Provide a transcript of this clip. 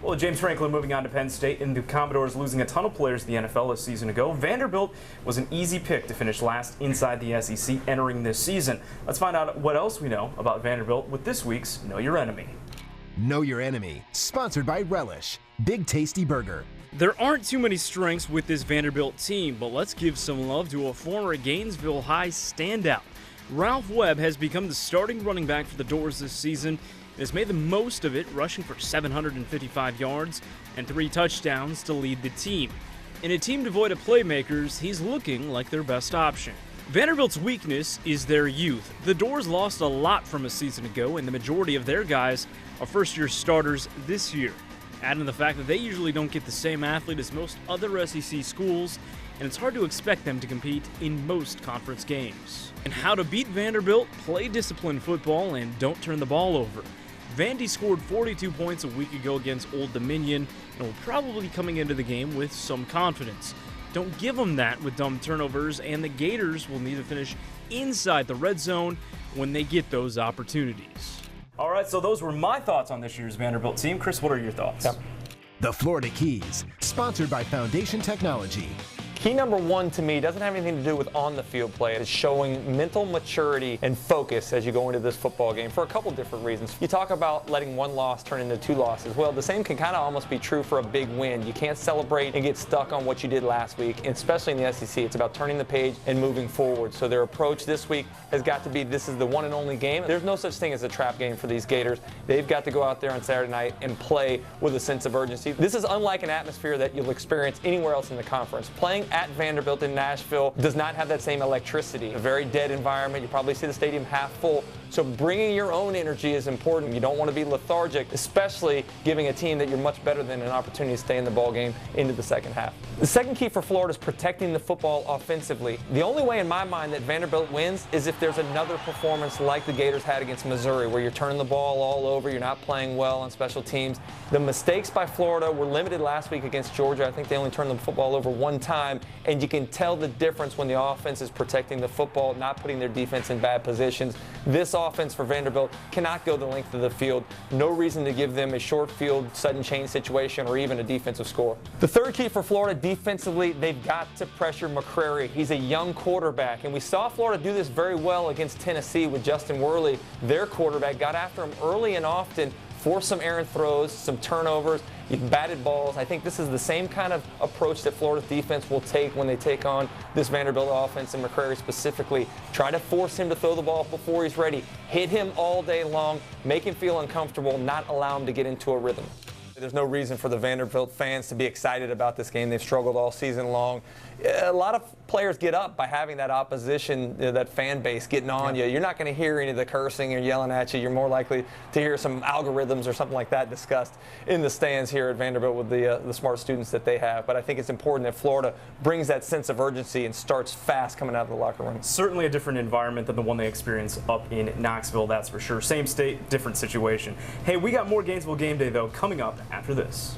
Well, James Franklin moving on to Penn State, and the Commodores losing a ton of players to the NFL a season ago. Vanderbilt was an easy pick to finish last inside the SEC entering this season. Let's find out what else we know about Vanderbilt with this week's Know Your Enemy. Know Your Enemy, sponsored by Relish, Big Tasty Burger. There aren't too many strengths with this Vanderbilt team, but let's give some love to a former Gainesville High standout. Ralph Webb has become the starting running back for the Doors this season and has made the most of it, rushing for 755 yards and 3 touchdowns to lead the team. In a team devoid of playmakers, he's looking like their best option. Vanderbilt's weakness is their youth. The Doors lost a lot from a season ago, and the majority of their guys are first-year starters this year. Add in the fact that they usually don't get the same athlete as most other SEC schools, and it's hard to expect them to compete in most conference games. And how to beat Vanderbilt? Play disciplined football and don't turn the ball over. Vandy scored 42 points a week ago against Old Dominion and will probably be coming into the game with some confidence. Don't give them that with dumb turnovers, and the Gators will need to finish inside the red zone when they get those opportunities. All right, so those were my thoughts on this year's Vanderbilt team. Chris, what are your thoughts? The Florida Keys, sponsored by Foundation Technology. Key number 1 to me doesn't have anything to do with on-the-field play. It's showing mental maturity and focus as you go into this football game for a couple different reasons. You talk about letting one loss turn into 2 losses. Well, the same can kind of almost be true for a big win. You can't celebrate and get stuck on what you did last week, and especially in the SEC. It's about turning the page and moving forward. So their approach this week has got to be, this is the one and only game. There's no such thing as a trap game for these Gators. They've got to go out there on Saturday night and play with a sense of urgency. This is unlike an atmosphere that you'll experience anywhere else in the conference. Playing at Vanderbilt in Nashville does not have that same electricity. A very dead environment. You probably see the stadium half full. So bringing your own energy is important. You don't want to be lethargic, especially giving a team that you're much better than an opportunity to stay in the ball game into the second half. The second key for Florida is protecting the football offensively. The only way in my mind that Vanderbilt wins is if there's another performance like the Gators had against Missouri, where you're turning the ball all over, you're not playing well on special teams. The mistakes by Florida were limited last week against Georgia. I think they only turned the football over 1 time, and you can tell the difference when the offense is protecting the football, not putting their defense in bad positions. This offense for Vanderbilt cannot go the length of the field. No reason to give them a short field, sudden change situation, or even a defensive score. The third key for Florida defensively, they've got to pressure McCrary. He's a young quarterback, and we saw Florida do this very well against Tennessee with Justin Worley. Their quarterback got after him early and often, forced some errant throws, some turnovers, batted balls. I think this is the same kind of approach that Florida's defense will take when they take on this Vanderbilt offense, and McCrary specifically. Try to force him to throw the ball before he's ready. Hit him all day long, make him feel uncomfortable, not allow him to get into a rhythm. There's no reason for the Vanderbilt fans to be excited about this game. They've struggled all season long. A lot of players get up by having that opposition, that fan base getting on you. You're not going to hear any of the cursing or yelling at you. You're more likely to hear some algorithms or something like that discussed in the stands here at Vanderbilt with the smart students that they have. But I think it's important that Florida brings that sense of urgency and starts fast coming out of the locker room. Certainly a different environment than the one they experience up in Knoxville, that's for sure. Same state, different situation. Hey, we got more Gainesville Game Day, though, coming up after this.